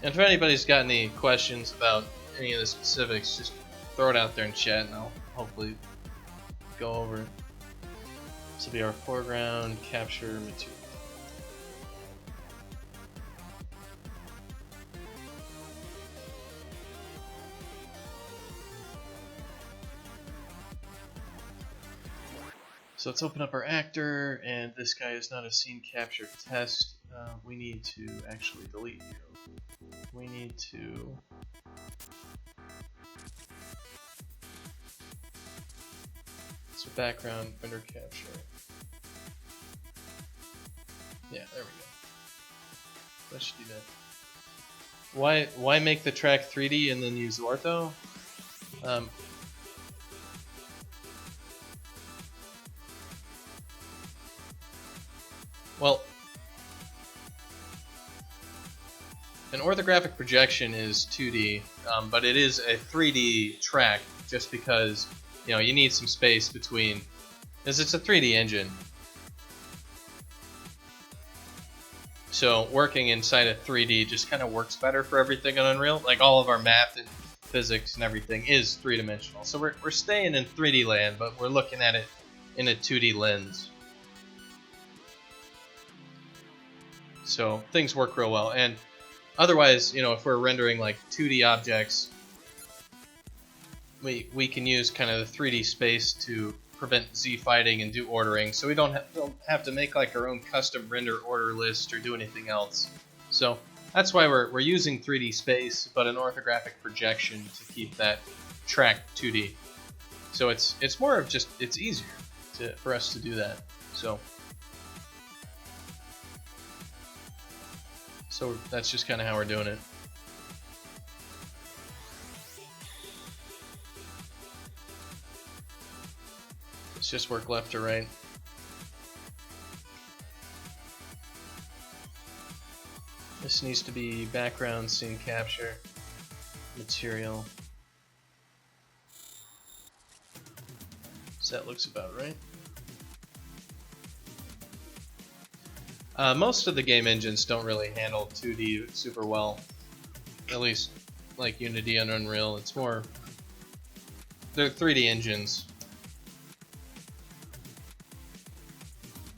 And if anybody's got any questions about any of the specifics, just throw it out there in chat and I'll hopefully go over it. This will be our foreground capture material. So let's open up our actor, and this guy is not a scene capture test. We need to actually delete you. We need to so background render capture. Yeah, there we go. Let's do that. Why make the track 3D and then use ortho? Well, an orthographic projection is 2D, but it is a 3D track just because, you know, you need some space between, because it's a 3D engine. So working inside of 3D just kind of works better for everything on Unreal. Like all of our math and physics and everything is three-dimensional. So we're staying in 3D land, but we're looking at it in a 2D lens. So things work real well. And otherwise, you know, if we're rendering like 2D objects, we can use kind of the 3D space to prevent z-fighting and do ordering, so we don't have to make like our own custom render order list or do anything else. So that's why we're using 3D space, but an orthographic projection to keep that track 2D. So it's more of just, it's easier for us to do that. So that's just kind of how we're doing it. Let's just work left to right. This needs to be background scene capture material. So that looks about right. Most of the game engines don't really handle 2D super well, at least like Unity and Unreal. It's more, they're 3D engines.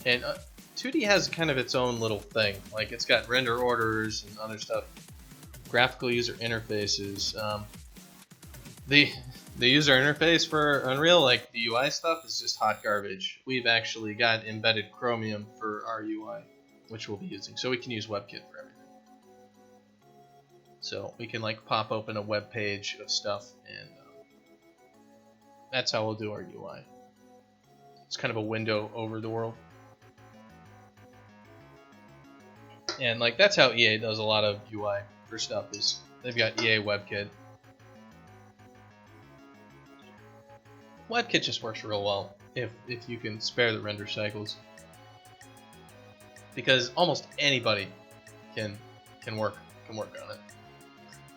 And 2D has kind of its own little thing. Like it's got render orders and other stuff. Graphical user interfaces. The user interface for Unreal, like the UI stuff, is just hot garbage. We've actually got embedded Chromium for our UI, which we'll be using. So we can use WebKit for everything. So we can like pop open a web page of stuff, and that's how we'll do our UI. It's kind of a window over the world. And like that's how EA does a lot of UI for stuff, is they've got EA WebKit. WebKit just works real well if you can spare the render cycles, because almost anybody can work on it.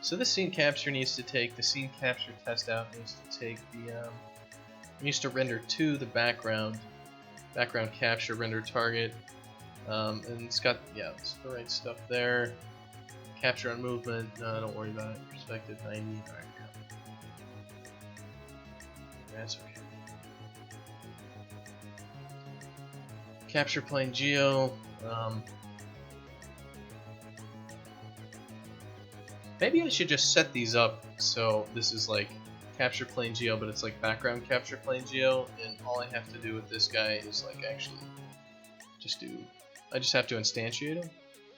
So this scene capture needs to take the scene capture test out. Needs to take the needs to render to the background capture render target, and it's got, yeah, it's the right stuff there. Capture on movement, don't worry about it. Perspective 90. All right, yeah. That's okay. Capture plane geo. Maybe I should just set these up so this is like capture plane geo, but it's like background capture plane geo, and all I have to do with this guy is like actually just do, I just have to instantiate him.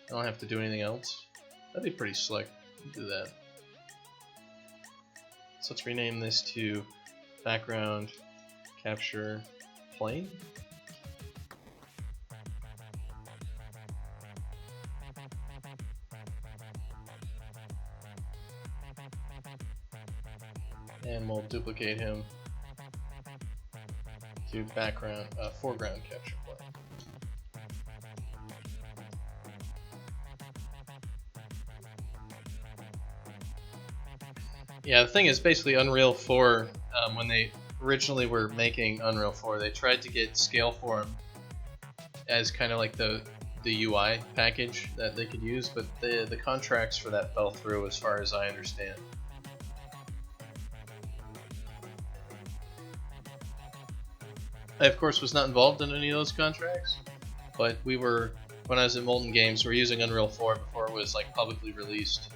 I don't have to do anything else. That'd be pretty slick. Do that. So let's rename this to background capture plane. And we'll duplicate him to background, foreground capture plane. Yeah, the thing is, basically Unreal 4, when they originally were making Unreal 4, they tried to get Scaleform as kind of like the the UI package that they could use, but the contracts for that fell through as far as I understand. I of course was not involved in any of those contracts, but we were, when I was at Molten Games, we were using Unreal 4 before it was like publicly released,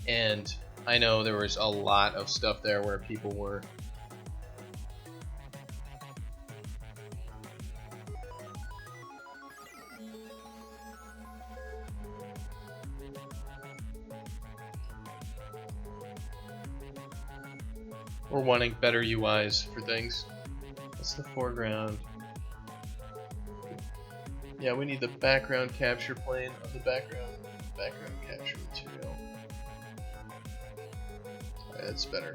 and I know there was a lot of stuff there where people were wanting better UIs for things. That's the foreground. Yeah, we need the background capture plane of the background capture material. Alright, that's better.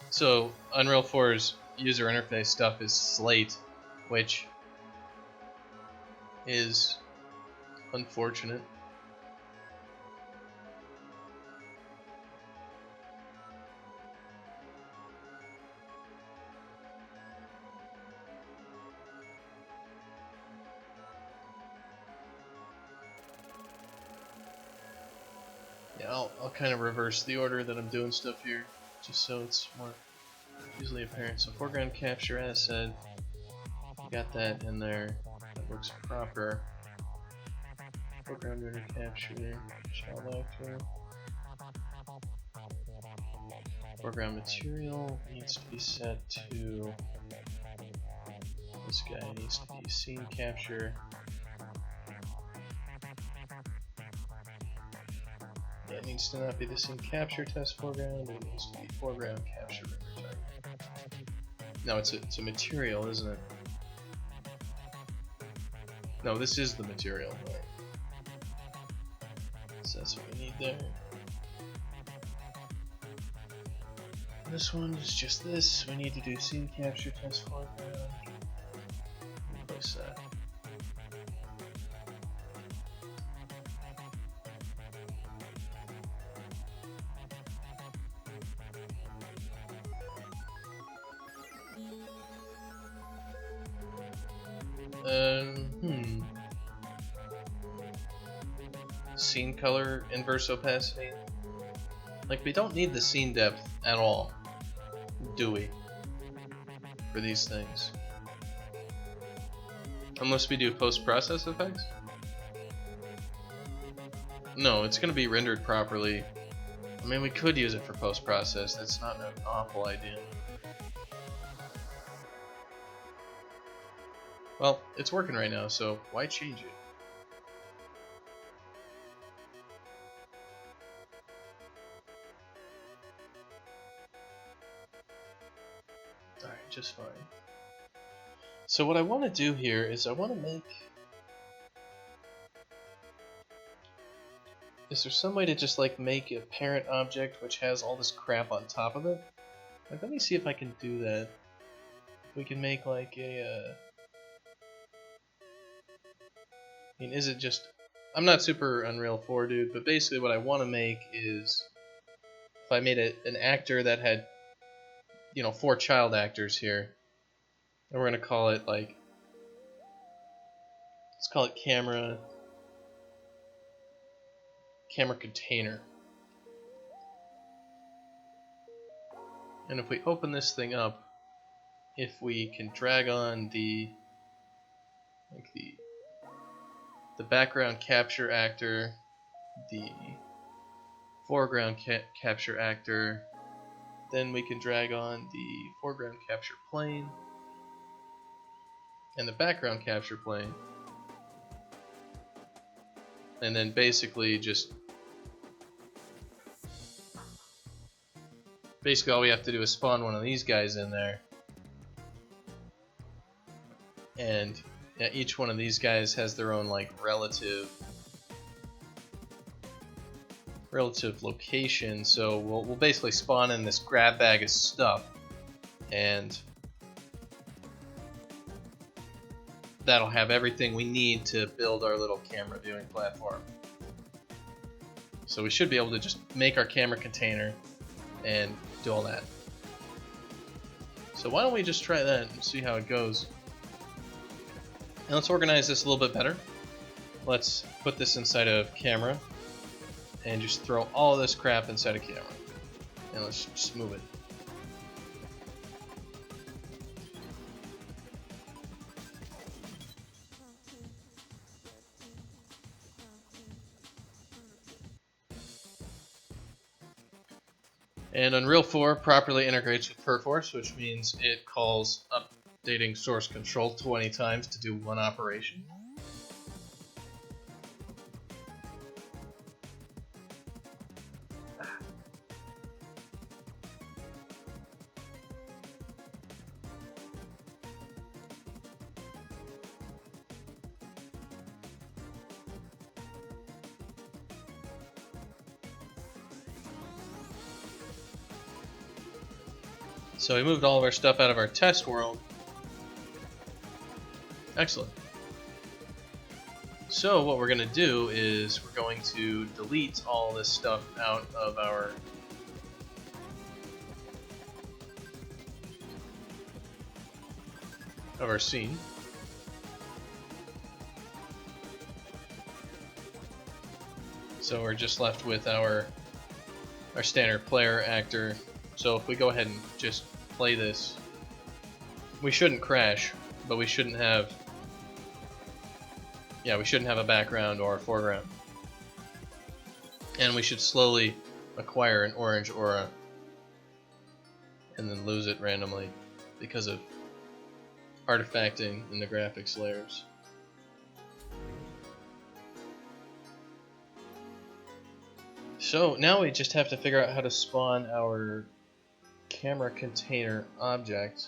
So Unreal 4's user interface stuff is Slate, which is unfortunate. Yeah, I'll kind of reverse the order that I'm doing stuff here, just so it's more easily apparent. So foreground capture, as said, got that in there. That looks proper. Foreground render capture, child actor. Foreground material needs to be set to, this guy needs to be scene capture. Yeah, it needs to not be the scene capture test foreground, it needs to be foreground capture render type. No, it's a material, isn't it? No, this is the material. Right. So that's what we need there. This one is just this. We need to do scene capture test foreground. Replace that. Scene color, inverse opacity. Like, we don't need the scene depth at all, do we? For these things. Unless we do post-process effects? No, it's gonna be rendered properly. I mean, we could use it for post-process, that's not an awful idea. Well, it's working right now, so why change it? Alright, just fine. So what I want to do here is I want to make... Is there some way to just like make a parent object which has all this crap on top of it? Like, let me see if I can do that. If we can make like a... I mean, is it just... I'm not super Unreal 4 dude, but basically what I want to make is... If I made an actor that had, you know, 4 child actors here, and we're going to call it like... Let's call it camera container. And if we open this thing up, if we can drag on the background capture actor, the foreground capture actor, then we can drag on the foreground capture plane and the background capture plane, and then basically all we have to do is spawn one of these guys in there, and yeah, each one of these guys has their own like relative location. So we'll basically spawn in this grab bag of stuff, and that'll have everything we need to build our little camera viewing platform. So we should be able to just make our camera container and do all that. So why don't we just try that and see how it goes. And let's organize this a little bit better. Let's put this inside of camera and just throw all this crap inside of camera. And let's just move it. And Unreal 4 properly integrates with Perforce, which means it calls updating source control 20 times to do one operation. So we moved all of our stuff out of our test world. Excellent. So what we're going to do is we're going to delete all this stuff out of our scene. So we're just left with our standard player actor. So if we go ahead and just play this, we shouldn't crash, but we shouldn't have a background or a foreground. And we should slowly acquire an orange aura and then lose it randomly because of artifacting in the graphics layers. So now we just have to figure out how to spawn our camera container object.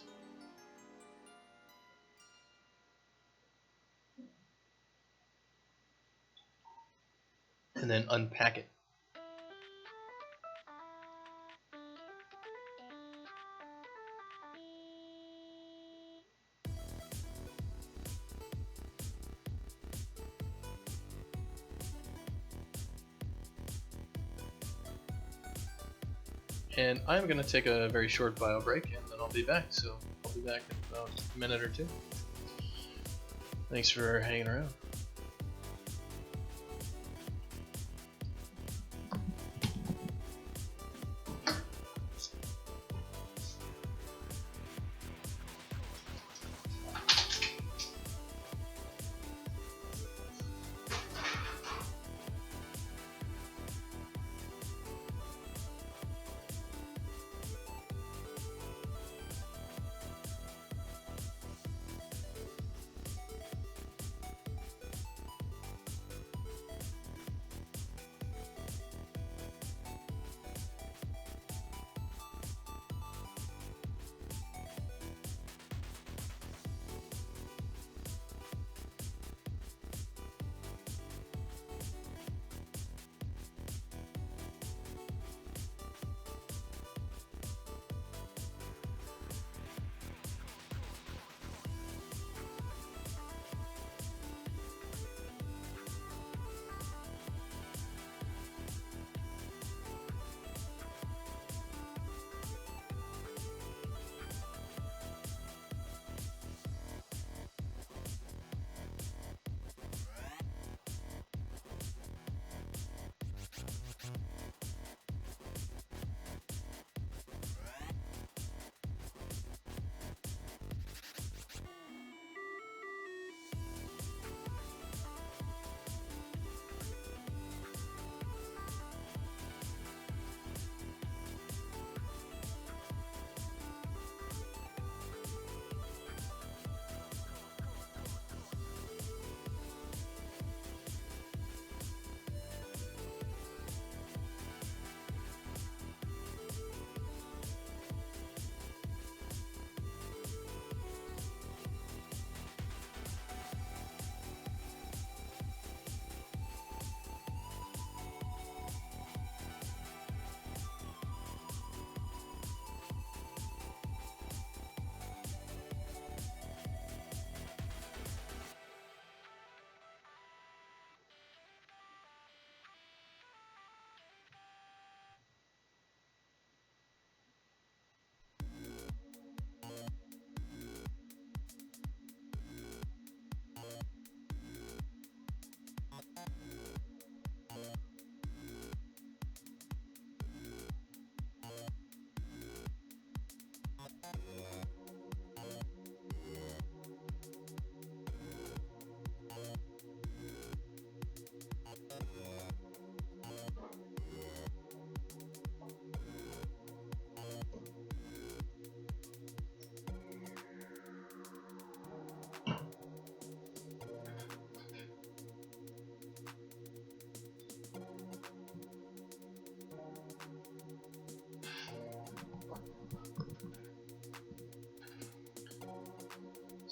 And then unpack it. And I'm going to take a very short bio break and then I'll be back. So I'll be back in about a minute or two. Thanks for hanging around.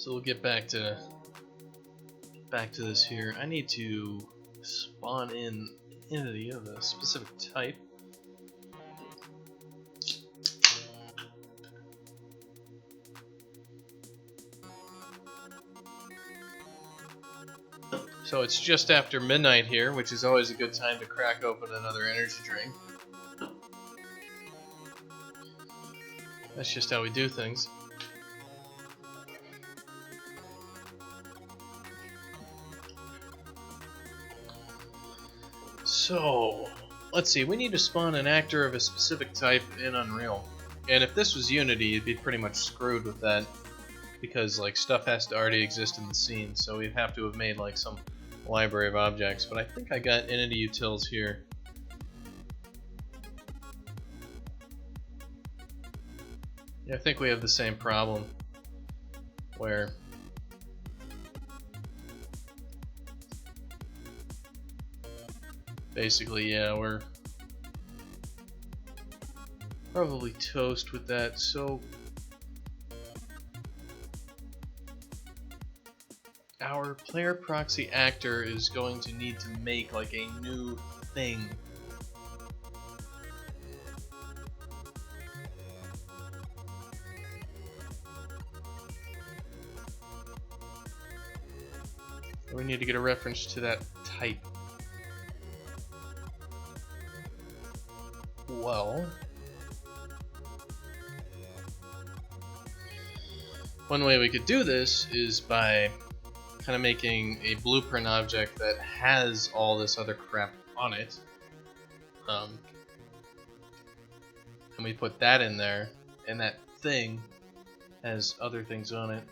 So we'll get back to this here. I need to spawn in entity of a specific type. So it's just after midnight here, which is always a good time to crack open another energy drink. That's just how we do things. So, let's see, we need to spawn an actor of a specific type in Unreal. And if this was Unity, you'd be pretty much screwed with that, because like stuff has to already exist in the scene, so we'd have to have made like some library of objects. But I think I got entity utils here. Yeah, I think we have the same problem, where basically, yeah, we're probably toast with that. So our player proxy actor is going to need to make like a new thing. We need to get a reference to that type. Well, one way we could do this is by kind of making a blueprint object that has all this other crap on it. And we put that in there, and that thing has other things on it.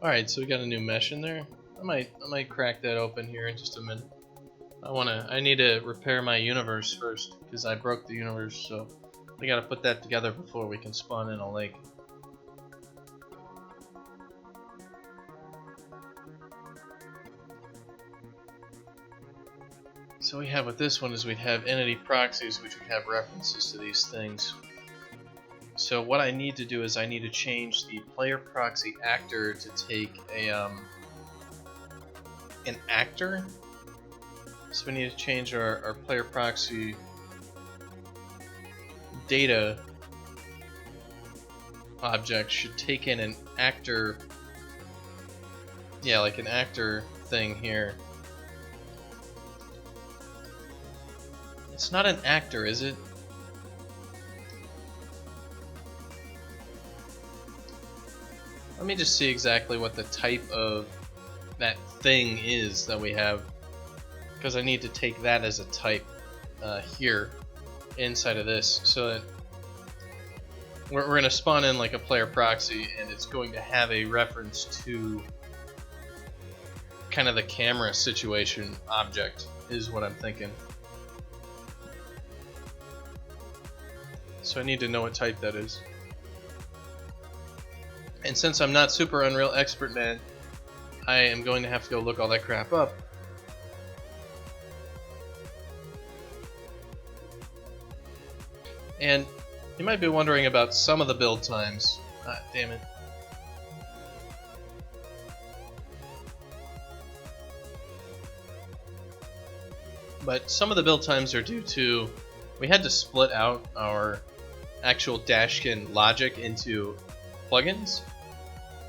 Alright, so we got a new mesh in there. I might crack that open here in just a minute. I need to repair my universe first, because I broke the universe, so we gotta put that together before we can spawn in a lake. So we have with this one is we'd have entity proxies, which would have references to these things. So what I need to do is I need to change the player proxy actor to take a an actor. So we need to change our player proxy data object should take in an actor. Yeah, like an actor thing here. It's not an actor, is it? Let me just see exactly what the type of that thing is that we have, because I need to take that as a type here inside of this, so that we're going to spawn in like a player proxy, and it's going to have a reference to kind of the camera situation object is what I'm thinking. So I need to know what type that is. And since I'm not super Unreal expert, man, I am going to have to go look all that crap up. And you might be wondering about some of the build times. Ah, damn it. But some of the build times are due to, we had to split out our actual Dashkin logic into plugins.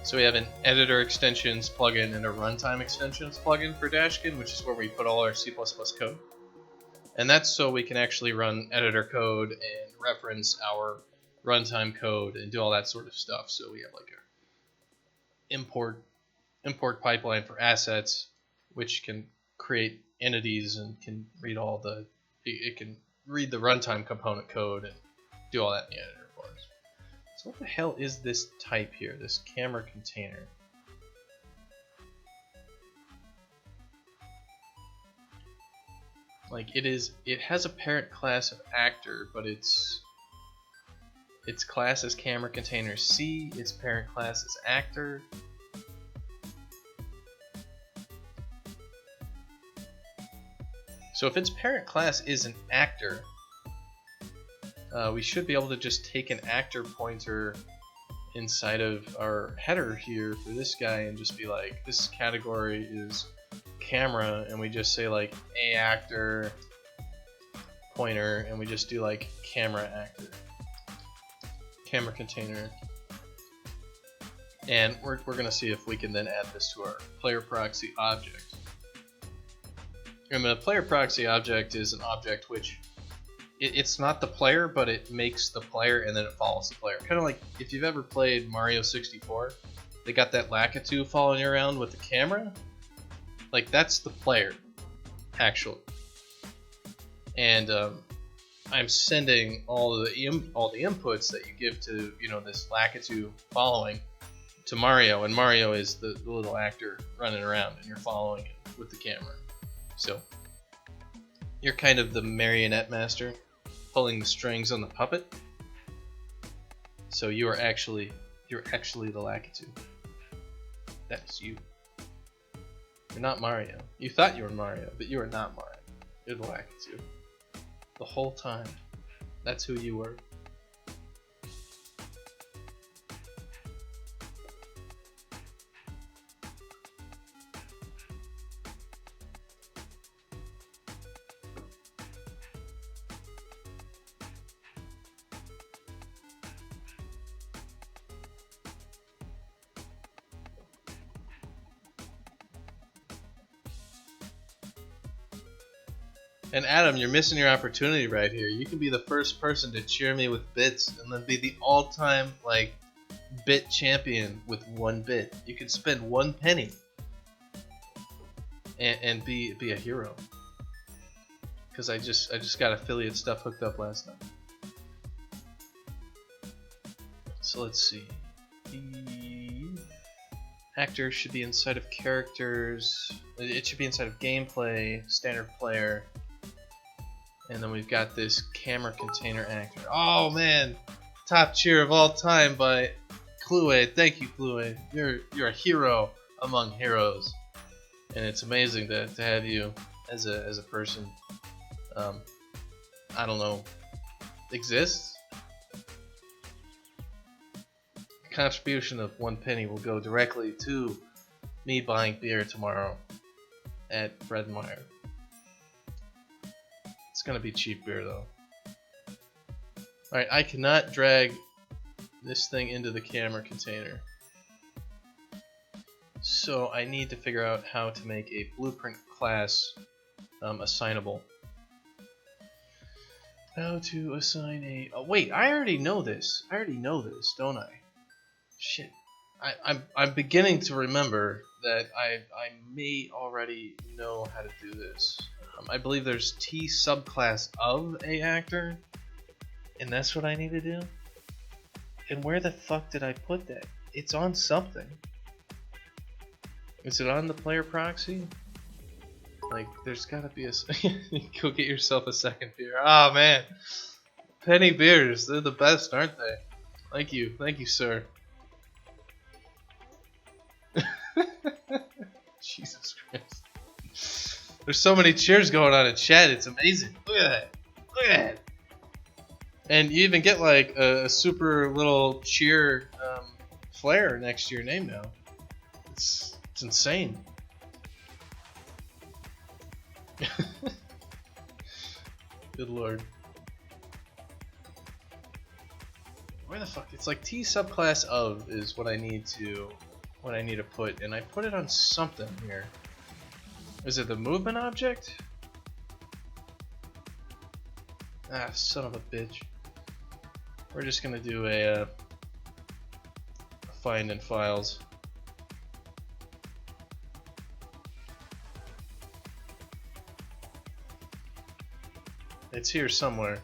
So we have an editor extensions plugin and a runtime extensions plugin for Dashkin, which is where we put all our C++ code. And that's so we can actually run editor code and reference our runtime code and do all that sort of stuff. So we have like a import pipeline for assets, which can create entities and can read it can read the runtime component code and do all that in the editor for us. So what the hell is this type here, this camera container? Like it has a parent class of actor, but its class is camera container C, its parent class is actor. So if its parent class is an actor, we should be able to just take an actor pointer inside of our header here for this guy and just be like, this category is camera, and we just say like a actor pointer, and we just do like camera actor, camera container, and we're gonna see if we can then add this to our player proxy object. And the player proxy object is an object which it's not the player, but it makes the player and then it follows the player. Kind of like if you've ever played Mario 64, they got that Lakitu following you around with the camera. Like that's the player, actually. And I'm sending all the inputs that you give to this Lakitu following to Mario, and Mario is the little actor running around, and you're following it with the camera. So you're kind of the marionette master, pulling the strings on the puppet. So you're actually the Lakitu. That's you. You're not Mario. You thought you were Mario, but you are not Mario. You're the Lakitu. The whole time. That's who you were. And Adam, you're missing your opportunity right here. You can be the first person to cheer me with bits and then be the all-time like bit champion with 1 bit. You can spend 1 penny and be a hero. Because I just got affiliate stuff hooked up last night. So let's see. The actor should be inside of characters. It should be inside of gameplay, standard player. And then we've got this camera container actor. Oh man, top cheer of all time by Clue. Thank you, Clue. You're a hero among heroes, and it's amazing to have you as a person. I don't know, exist. Contribution of 1 penny will go directly to me buying beer tomorrow at Fred Meyer. It's gonna be cheap beer though. Alright, I cannot drag this thing into the camera container. So I need to figure out how to make a blueprint class assignable. How to assign a... Oh, wait, I already know this. I already know this, don't I? Shit. I'm beginning to remember that I may already know how to do this. I believe there's T subclass of a actor, and that's what I need to do. And where the fuck did I put that? It's on something. Is it on the player proxy? Like, there's gotta be a... Go get yourself a second beer. Oh man, penny beers, they're the best, aren't they? Thank you, sir. Jesus Christ. There's so many cheers going on in chat, it's amazing. Look at that. Look at that. And you even get like a super little cheer flare next to your name now. It's insane. Good lord. Where the fuck? It's like T subclass of is what I need to put, and I put it on something here. Is it the movement object? Ah, son of a bitch. We're just gonna do a find in files. It's here somewhere.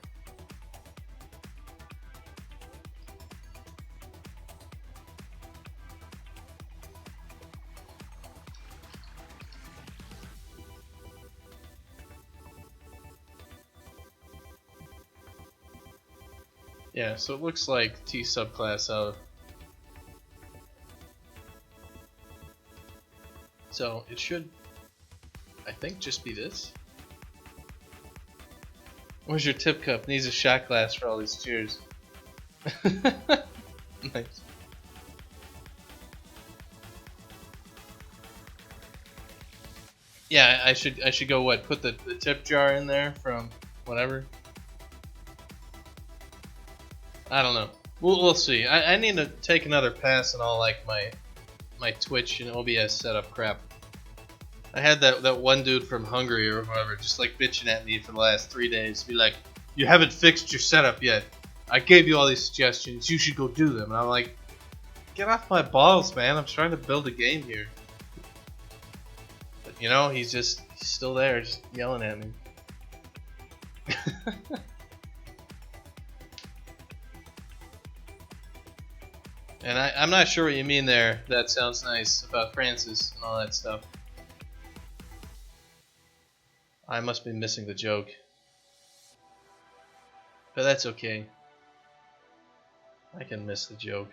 Yeah, so it looks like T subclass out. So it should, I think, just be this. Where's your tip cup? Needs a shot glass for all these cheers. Nice. Yeah, I should go what? Put the tip jar in there from whatever. I don't know. We'll see. I need to take another pass on all like my Twitch and OBS setup crap. I had that one dude from Hungary or whatever just like bitching at me for the last 3 days. Be like, you haven't fixed your setup yet. I gave you all these suggestions. You should go do them. And I'm like, get off my balls, man. I'm trying to build a game here. But you know, he's still there, just yelling at me. And I'm not sure what you mean there. That sounds nice about Francis and all that stuff. I must be missing the joke. But that's okay. I can miss the joke.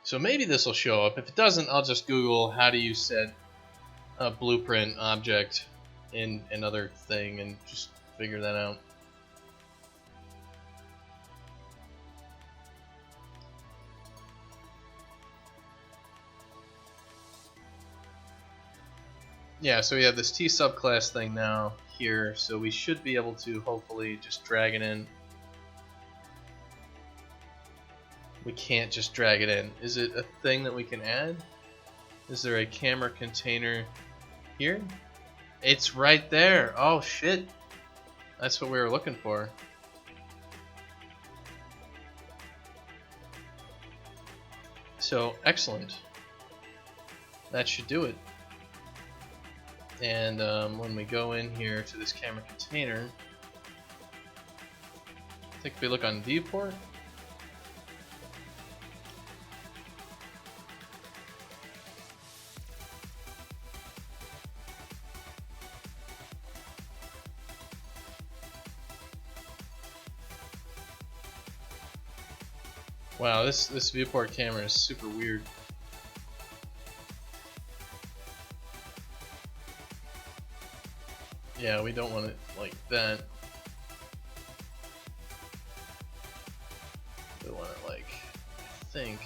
So maybe this will show up. If it doesn't, I'll just Google how do you set a blueprint object in another thing and just figure that out. Yeah, so we have this T subclass thing now here, so we should be able to hopefully just drag it in. We can't just drag it in. Is it a thing that we can add? Is there a camera container here? It's right there. Oh shit. That's what we were looking for. So, excellent. That should do it. And when we go in here to this camera container, I think if we look on viewport, wow, this viewport camera is super weird. Yeah, we don't want it like that. We want it like, I think.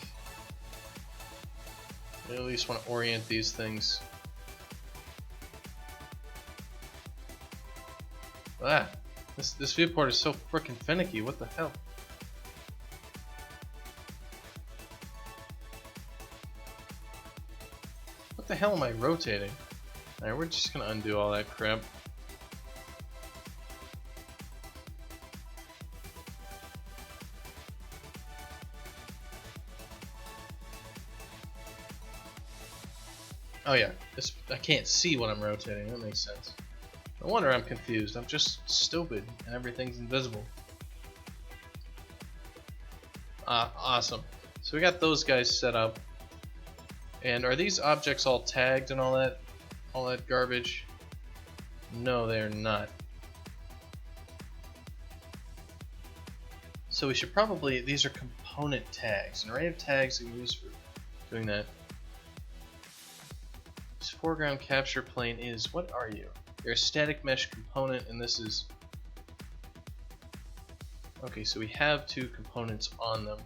We at least want to orient these things. Ah, this viewport is so freaking finicky. What the hell? What the hell am I rotating? Alright, we're just gonna undo all that crap. Oh yeah, I can't see what I'm rotating. That makes sense. No wonder I'm confused. I'm just stupid and everything's invisible. Awesome. So we got those guys set up. And are these objects all tagged and all that garbage? No, they are not. So we should probably, these are component tags. An array of tags that we use for doing that. This foreground capture plane is, what are you? You're a static mesh component, and this is... Okay, so we have two components on them.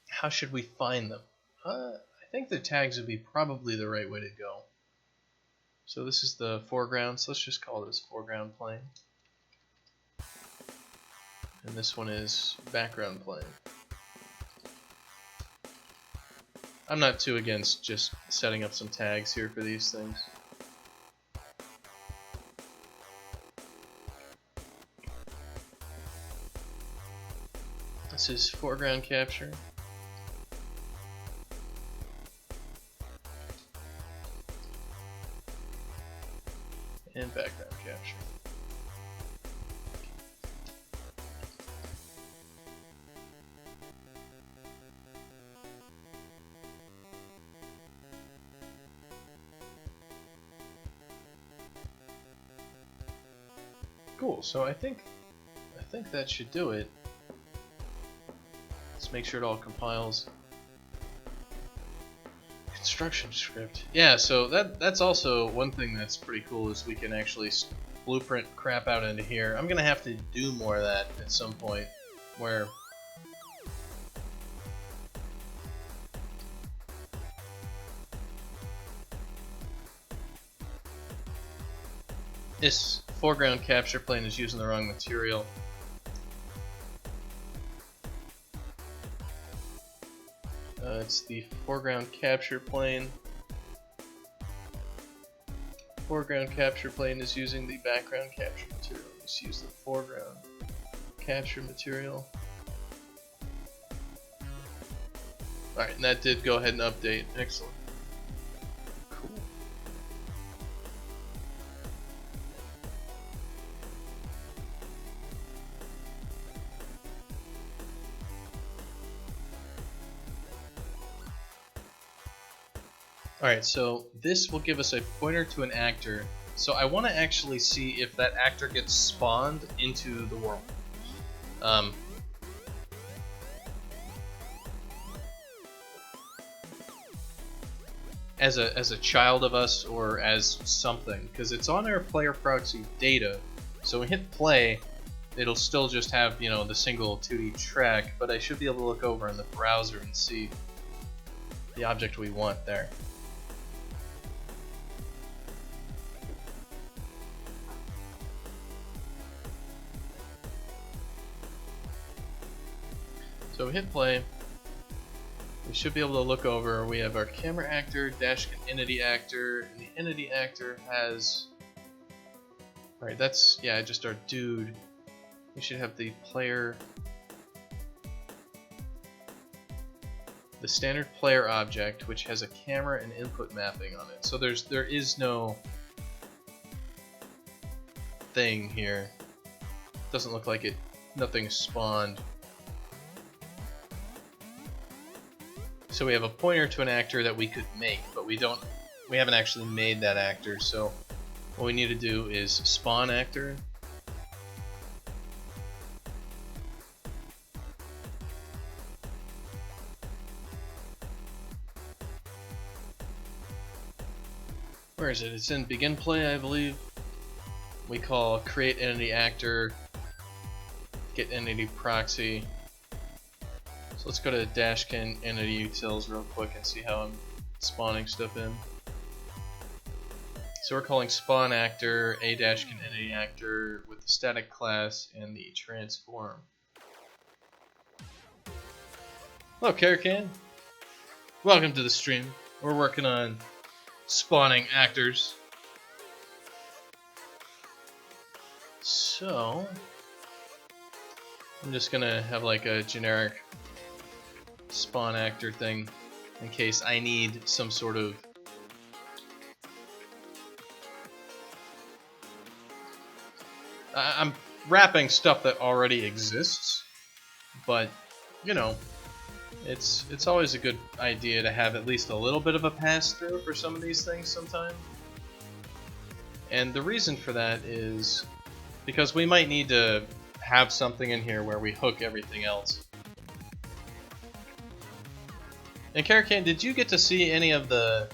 How should we find them? I think the tags would be probably the right way to go. So this is the foreground, so let's just call this foreground plane. And this one is background plane. I'm not too against just setting up some tags here for these things. This is foreground capture. And background capture. Cool. So I think that should do it. Let's make sure it all compiles. Construction script. Yeah, so that's also one thing that's pretty cool is we can actually blueprint crap out into here. I'm gonna have to do more of that at some point, where this foreground capture plane is using the wrong material. It's the foreground capture plane. Foreground capture plane is using the background capture material. Let's use the foreground capture material. Alright, and that did go ahead and update. Excellent. Cool. Alright, so this will give us a pointer to an actor. So I want to actually see if that actor gets spawned into the world. As a child of us or as something, because it's on our player proxy data. So when we hit play, it'll still just have, you know, the single 2D track, but I should be able to look over in the browser and see the object we want there. So we hit play. We should be able to look over. We have our camera actor, Dashkin entity actor, and the entity actor has. Alright, that's, yeah, just our dude. We should have the player. The standard player object, which has a camera and input mapping on it. So there is no thing here. Doesn't look like it. Nothing spawned. So we have a pointer to an actor that we could make, but we haven't actually made that actor. So what we need to do is spawn actor. Where is it? It's in begin play, I believe. We call create entity actor, get entity proxy. So let's go to Dashkin entity utils real quick and see how I'm spawning stuff in. So we're calling spawn actor a Dashkin entity actor with the static class and the transform. Hello, Karakan. Welcome to the stream. We're working on spawning actors. So I'm just gonna have like a generic spawn actor thing in case I need some sort of I'm wrapping stuff that already exists, but you know, it's always a good idea to have at least a little bit of a pass through for some of these things sometime. And the reason for that is because we might need to have something in here where we hook everything else. And Karakan, did you get to see any of the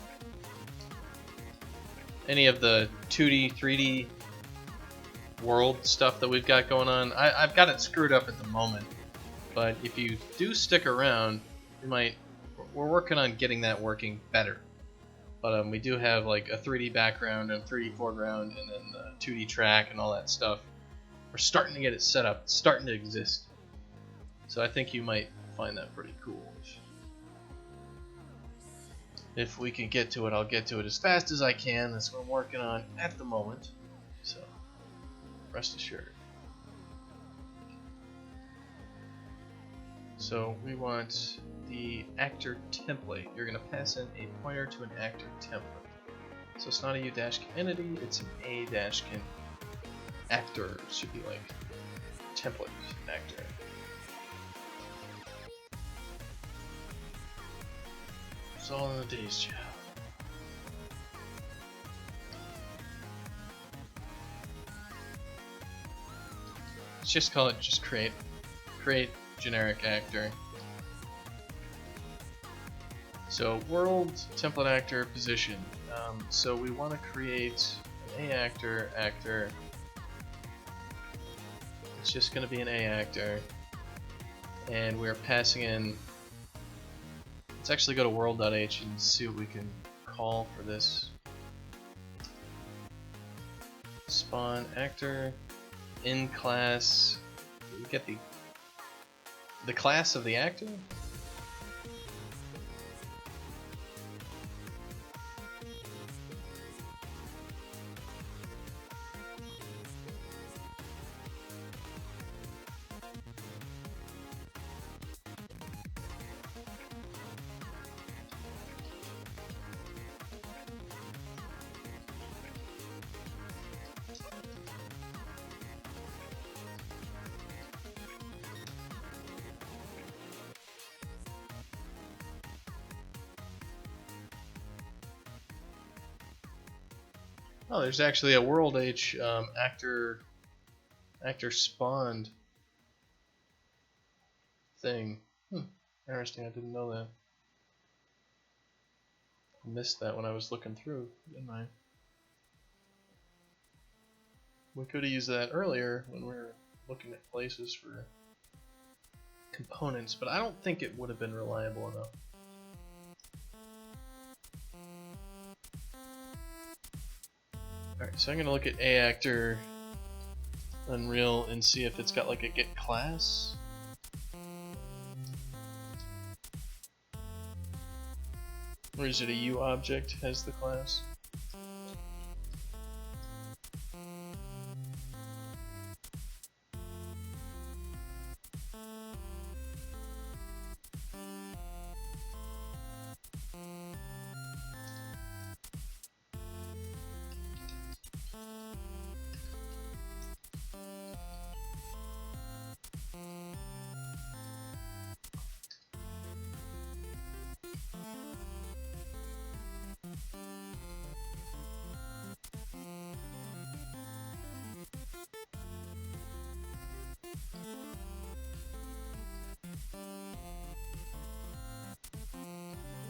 2D, 3D world stuff that we've got going on? I've got it screwed up at the moment, but if you do stick around, we're working on getting that working better. But we do have like a 3D background and 3D foreground and then the 2D track and all that stuff. We're starting to get it set up, it's starting to exist. So I think you might find that pretty cool. If we can get to it, I'll get to it as fast as I can. That's what I'm working on at the moment. So, rest assured. So, we want the actor template. You're going to pass in a pointer to an actor template. So, it's not a U-Dashkin entity, it's an A-Dashkin actor. It should be like template actor. It's all in the day's job. let's just call it just create generic actor. So world template actor position. So we want to create an A actor. It's just going to be an A actor, and we're passing in. Let's actually go to world.h and see what we can call for this. Spawn actor in class. You get the class of the actor. Oh, there's actually a World H actor spawned thing. Interesting. I didn't know that. I missed that when I was looking through, didn't I? We could have used that earlier when we were looking at places for components, but I don't think it would have been reliable enough. Alright, so I'm going to look at A actor Unreal and see if it's got like a get class. Or is it a U object has the class?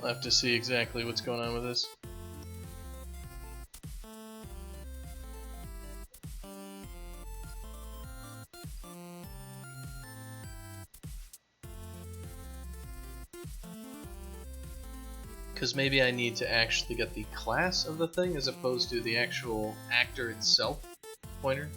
I'll have to see exactly what's going on with this. Because maybe I need to actually get the class of the thing as opposed to the actual actor itself pointer.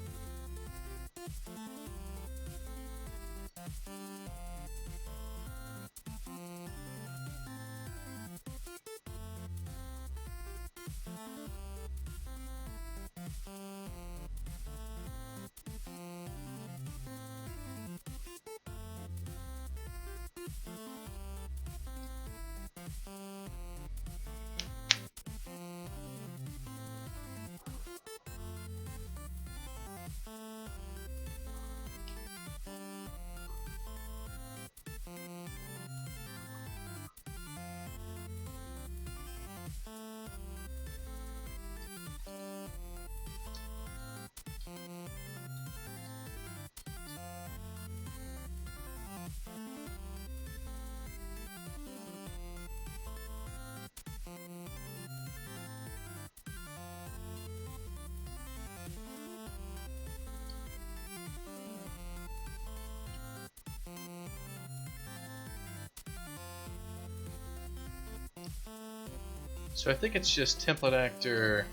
So I think it's just template actor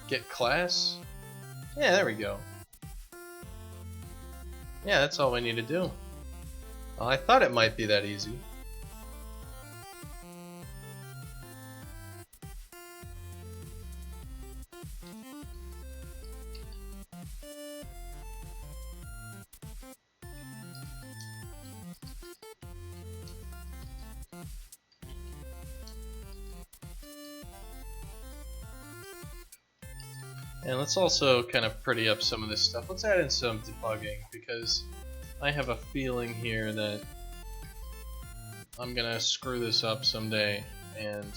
get class. Yeah, there we go. Yeah, that's all we need to do. Well, I thought it might be that easy. And let's also kind of pretty up some of this stuff. Let's add in some debugging, because I have a feeling here that I'm gonna screw this up someday, and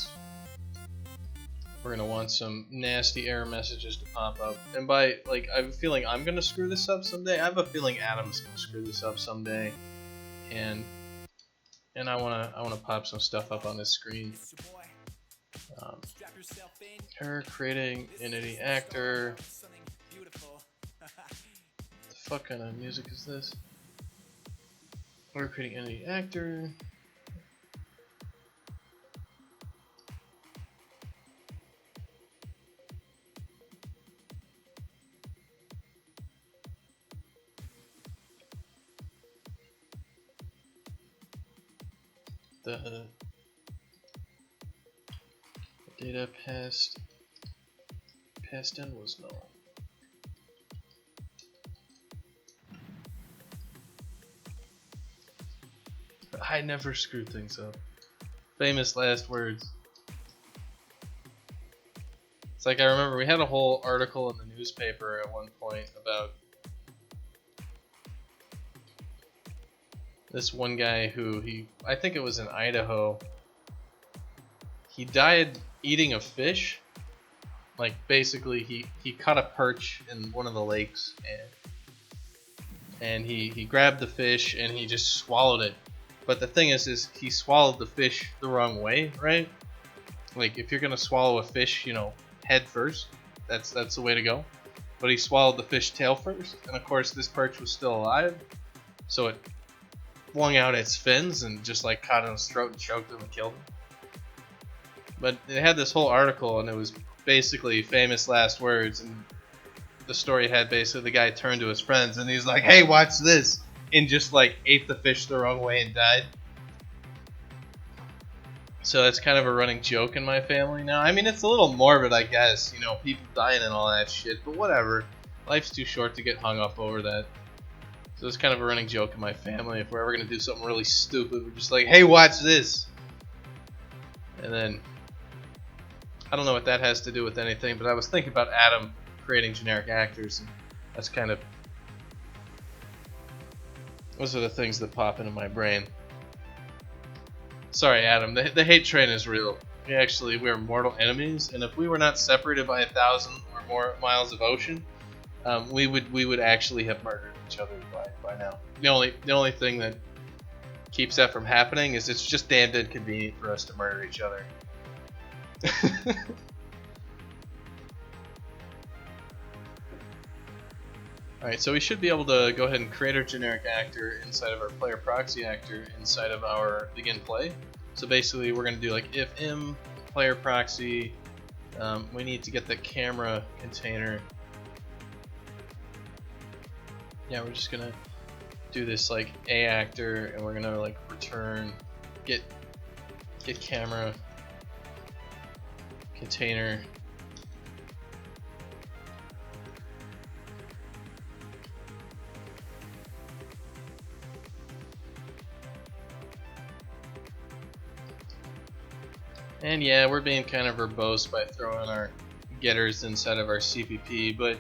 we're gonna want some nasty error messages to pop up. And by, like, I have a feeling I'm gonna screw this up someday. I have a feeling Adam's gonna screw this up someday, and I wanna pop some stuff up on this screen. Error creating entity actor. What the fuck kind of music is this? Error creating entity actor. The data passed in was null. I never screw things up. Famous last words. It's like I remember we had a whole article in the newspaper at one point about this one guy who I think it was in Idaho. He died eating a fish. Like basically he caught a perch in one of the lakes and he grabbed the fish and he just swallowed it. But the thing is he swallowed the fish the wrong way, right? Like if you're gonna swallow a fish, you know, head first, that's the way to go. But he swallowed the fish tail first, and of course this perch was still alive, so it flung out its fins and just like caught in his throat and choked him and killed him. But it had this whole article, and it was basically famous last words, and the story had basically the guy turned to his friends and he's like, "Hey, watch this," and just like ate the fish the wrong way and died. So that's kind of a running joke in my family now. I mean, it's a little morbid, I guess, you know, people dying and all that shit, but whatever. Life's too short to get hung up over that. So it's kind of a running joke in my family. If we're ever going to do something really stupid, we're just like, "Hey, watch this." And then, I don't know what that has to do with anything, but I was thinking about Adam creating generic actors, and that's kind of, those are the things that pop into my brain. Sorry, Adam, the hate train is real. We're mortal enemies, and if we were not separated by 1,000 or more miles of ocean, we would actually have murdered each other by now. The only thing that keeps that from happening is it's just damn dead convenient for us to murder each other. Alright, so we should be able to go ahead and create our generic actor inside of our player proxy actor inside of our begin play. So basically we're going to do like if im player proxy, we need to get the camera container. Yeah, we're just going to do this like a actor, and we're going to like return get camera container. And yeah, we're being kind of verbose by throwing our getters inside of our CPP, but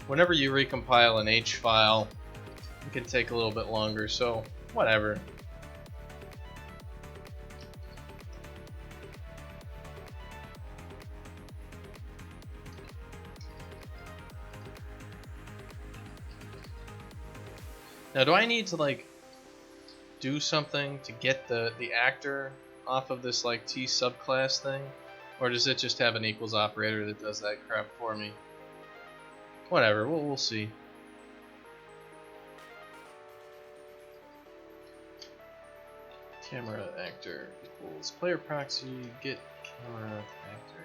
whenever you recompile an H file, it can take a little bit longer, so whatever. Now, do I need to like do something to get the actor off of this like T subclass thing, or does it just have an equals operator that does that crap for me? Whatever, we'll see. Camera actor equals player proxy get camera actor.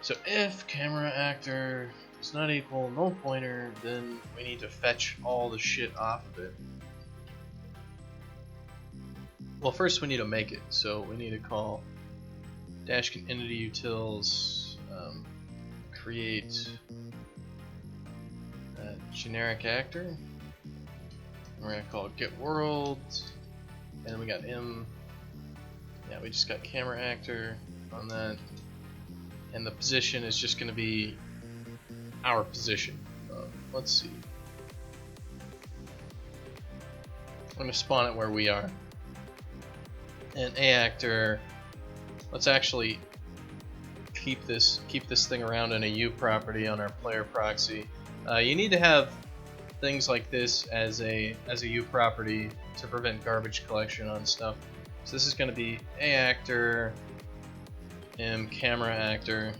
So if camera actor does not equal null pointer, then we need to fetch all the shit off of it. Well, first we need to make it, so we need to call Dashkin entity utils create a generic actor. We're gonna call it get world, and then we got im. Yeah, we just got camera actor on that, and the position is just gonna be our position. Let's see. I'm gonna spawn it where we are. And a actor let's actually keep this thing around in a U property on our player proxy. You need to have things like this as a U property to prevent garbage collection on stuff. So this is going to be a actor, camera actor,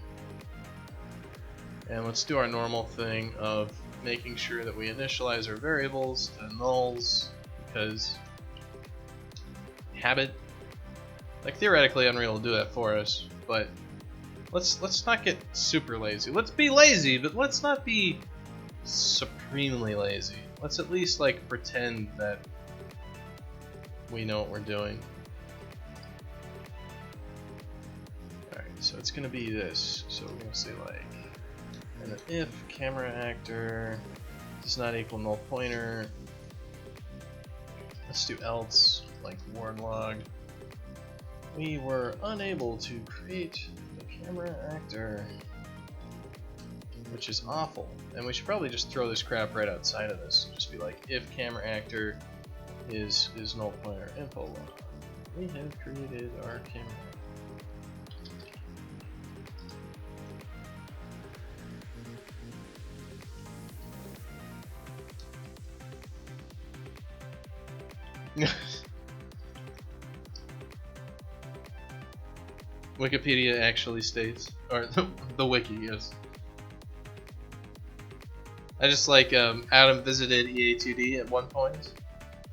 and let's do our normal thing of making sure that we initialize our variables to nulls, because habit. Like theoretically, Unreal will do that for us, but let's not get super lazy. Let's be lazy, but let's not be supremely lazy. Let's at least like pretend that we know what we're doing. Alright, so it's gonna be this. So we're gonna say like, and then if camera actor does not equal null pointer, let's do else, like warn log. We were unable to create the camera actor, which is awful. And we should probably just throw this crap right outside of this. Just be like, if camera actor is null pointer info log, we have created our camera. Wikipedia actually states, or the wiki, yes. I just like Adam visited EA2D at one point,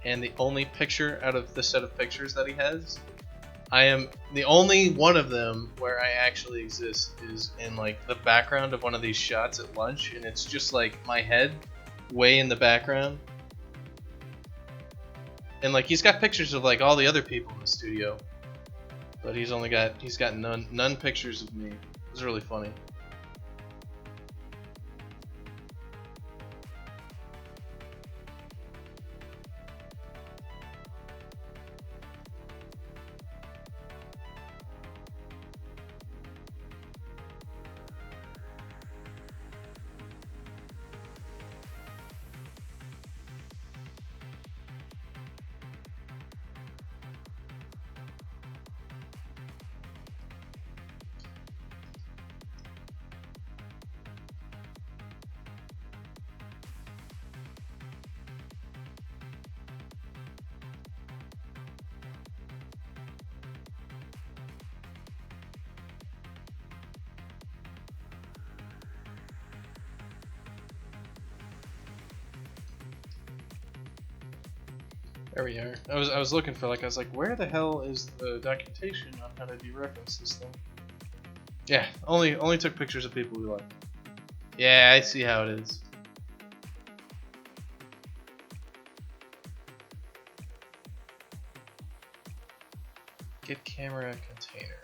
and the only picture out of the set of pictures that he has, I am the only one of them where I actually exist is in like the background of one of these shots at lunch, and it's just like my head way in the background. And like he's got pictures of like all the other people in the studio, but he's got none pictures of me. It was really funny. There we are. I was looking for I was like, where the hell is the documentation on how to dereference this thing? Yeah, only took pictures of people we like. Yeah, I see how it is. Get camera container.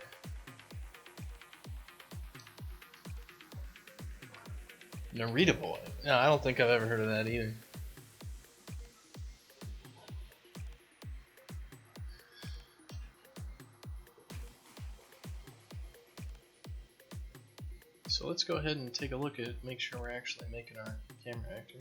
Narita-boy. No, I don't think I've ever heard of that either. So let's go ahead and take a look at it, make sure we're actually making our camera actor.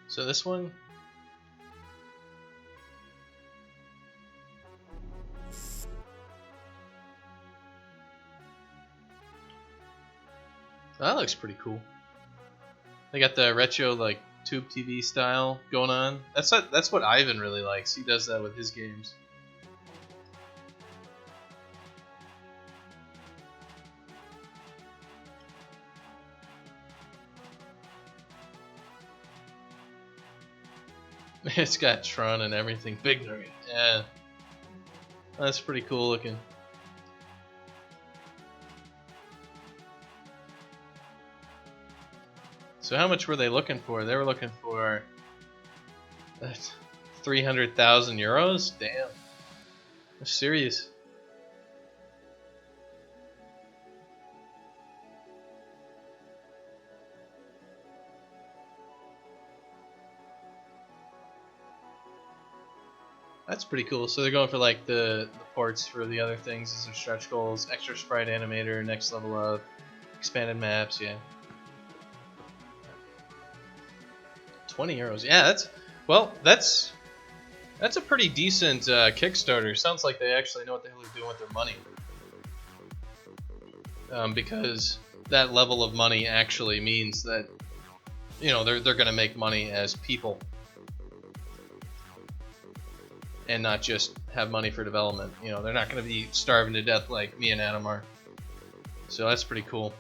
So this one, that looks pretty cool. They got the retro like tube TV style going on. That's what Ivan really likes. He does that with his games. It's got Tron and everything. Big nugget. Yeah. That's pretty cool looking. So how much were they looking for? They were looking for 300,000 euros? Damn. They're serious. That's pretty cool. So they're going for like the ports for the other things as their stretch goals, extra sprite animator, next level up, expanded maps, yeah. 20 euros. Yeah, that's a pretty decent Kickstarter. Sounds like they actually know what the hell they're doing with their money. Because that level of money actually means that, you know, they're gonna make money as people. And not just have money for development. You know, they're not going to be starving to death like me and Adam are. So that's pretty cool.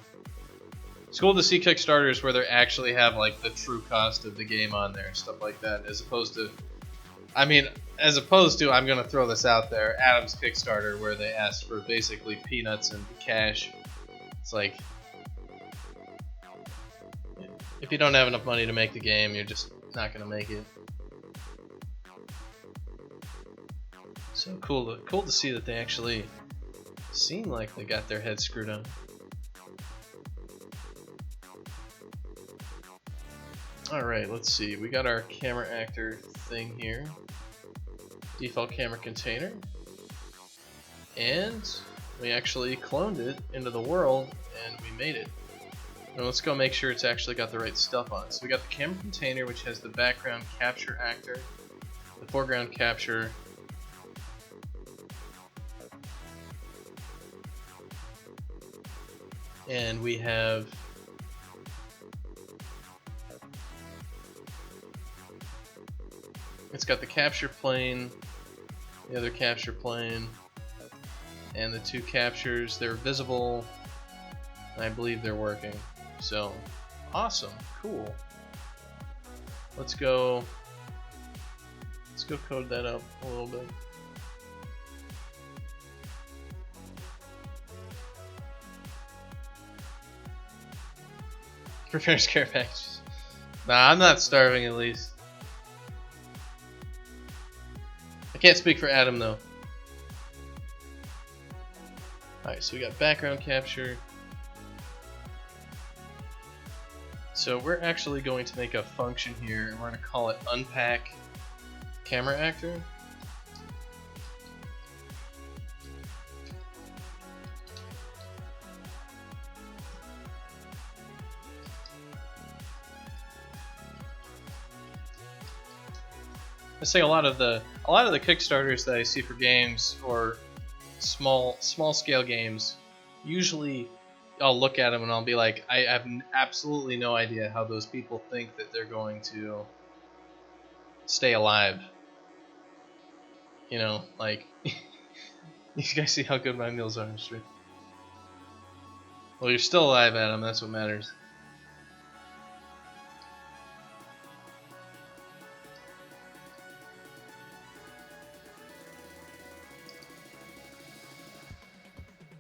It's cool to see Kickstarters where they actually have like the true cost of the game on there and stuff like that, as opposed to, I'm going to throw this out there, Adam's Kickstarter, where they asked for basically peanuts and cash. It's like, if you don't have enough money to make the game, you're just not going to make it. So cool to see that they actually seem like they got their heads screwed on. Alright, let's see. We got our camera actor thing here. Default camera container. And we actually cloned it into the world and we made it. Now let's go make sure it's actually got the right stuff on it. So we got the camera container, which has the background capture actor, the foreground capture, and we have it's got the capture plane, the other capture plane, and the two captures. They're visible, and I believe they're working. So awesome, cool. Let's go code that up a little bit. Prepares care packages. Nah, I'm not starving at least. I can't speak for Adam though. Alright, so we got background capture. So we're actually going to make a function here, and we're going to call it unpack camera actor. I say a lot of the Kickstarters that I see for games or small scale games, usually I'll look at them and I'll be like, I have absolutely no idea how those people think that they're going to stay alive. You know, like you guys see how good my meals are in the street. Well, you're still alive, Adam. That's what matters.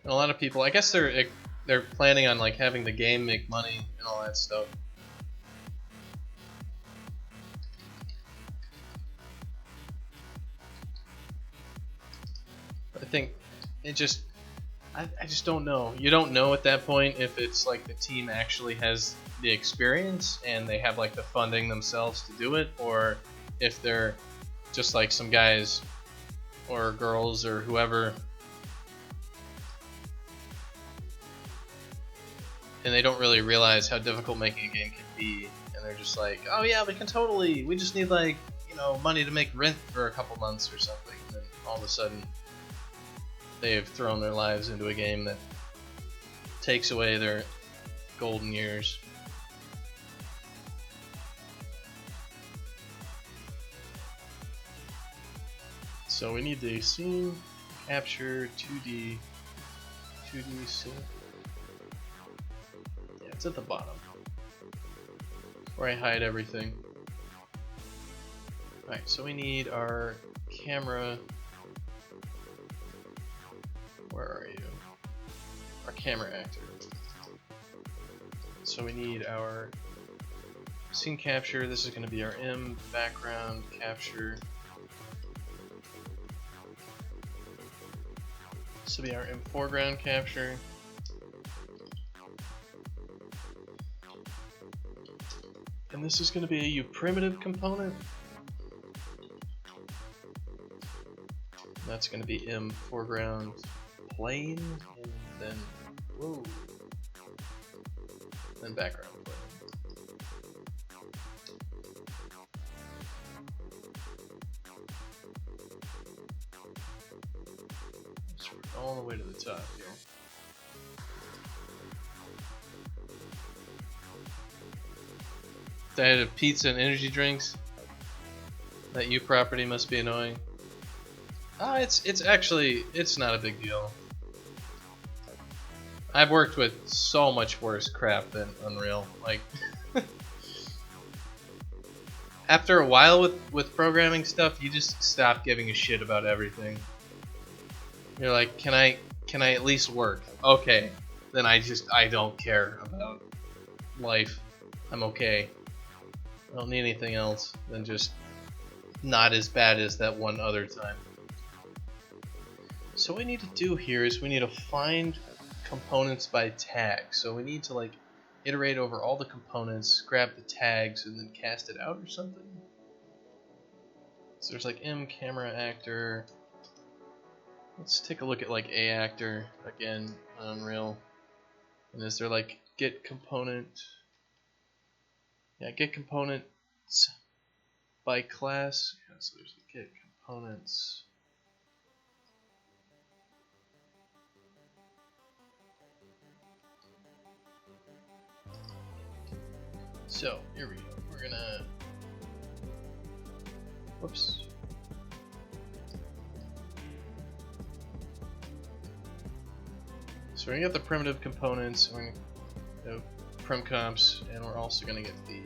And a lot of people, I guess they're planning on like having the game make money and all that stuff. I think it just, I just don't know. You don't know at that point if it's like the team actually has the experience and they have like the funding themselves to do it, or if they're just like some guys or girls or whoever, and they don't really realize how difficult making a game can be, and they're just like, oh yeah, we just need like, you know, money to make rent for a couple months or something, and then all of a sudden they've thrown their lives into a game that takes away their golden years. So we need the scene capture 2D scene. Yeah, it's at the bottom where I hide everything. Alright, so we need our camera. Where are you? Our camera actor. So we need our scene capture. This is going to be our M background capture. This will be our M foreground capture. And this is going to be a U primitive component. That's going to be M foreground plane, and then whoa, then background plane. All the way to the top here. Diet of pizza and energy drinks. That U property must be annoying. It's actually not a big deal. I've worked with so much worse crap than Unreal. Like after a while with programming stuff, you just stop giving a shit about everything. You're like, can I at least work? Okay, then I don't care about life. I'm okay. I don't need anything else than just not as bad as that one other time. So what we need to do here is we need to find components by tag. So we need to like iterate over all the components, grab the tags, and then cast it out or something. So there's like M camera actor. Let's take a look at like A actor again on Unreal. And is there like get component? Yeah, get components by class. Yeah, so there's the get components. So here we go. We're gonna. Whoops. So we're gonna get the primitive components, we're gonna go prim comps, and we're also gonna get the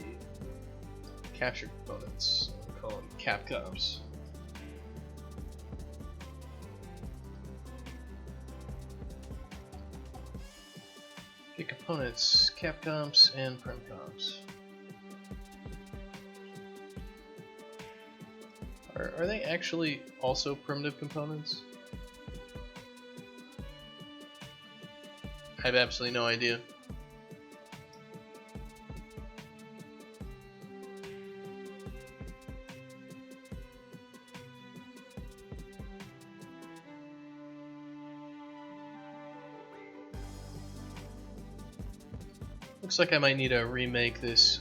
capture components. We'll call them cap comps. Get components, cap comps, and prim comps. Are they actually also primitive components? I have absolutely no idea. Looks like I might need to remake this.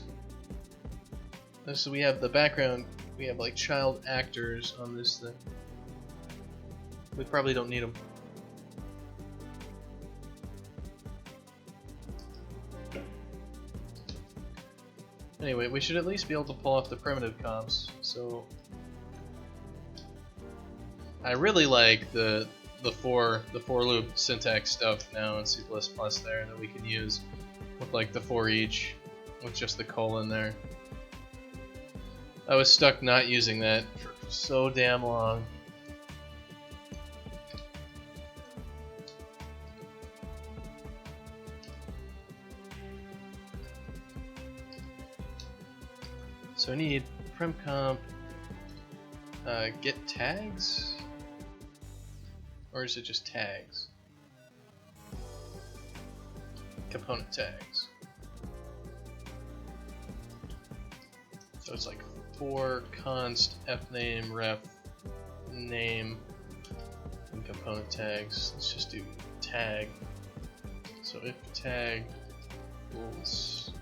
So we have the background, we have like child actors on this thing. We probably don't need them. Anyway, we should at least be able to pull off the primitive comps. So I really like the for loop syntax stuff now in C++ there that we can use with like the for each with just the colon there. I was stuck not using that for so damn long. So I need prim comp, get tags, or is it just tags? Component tags. So it's like for const fname ref name and component tags. Let's just do tag. So if tag equals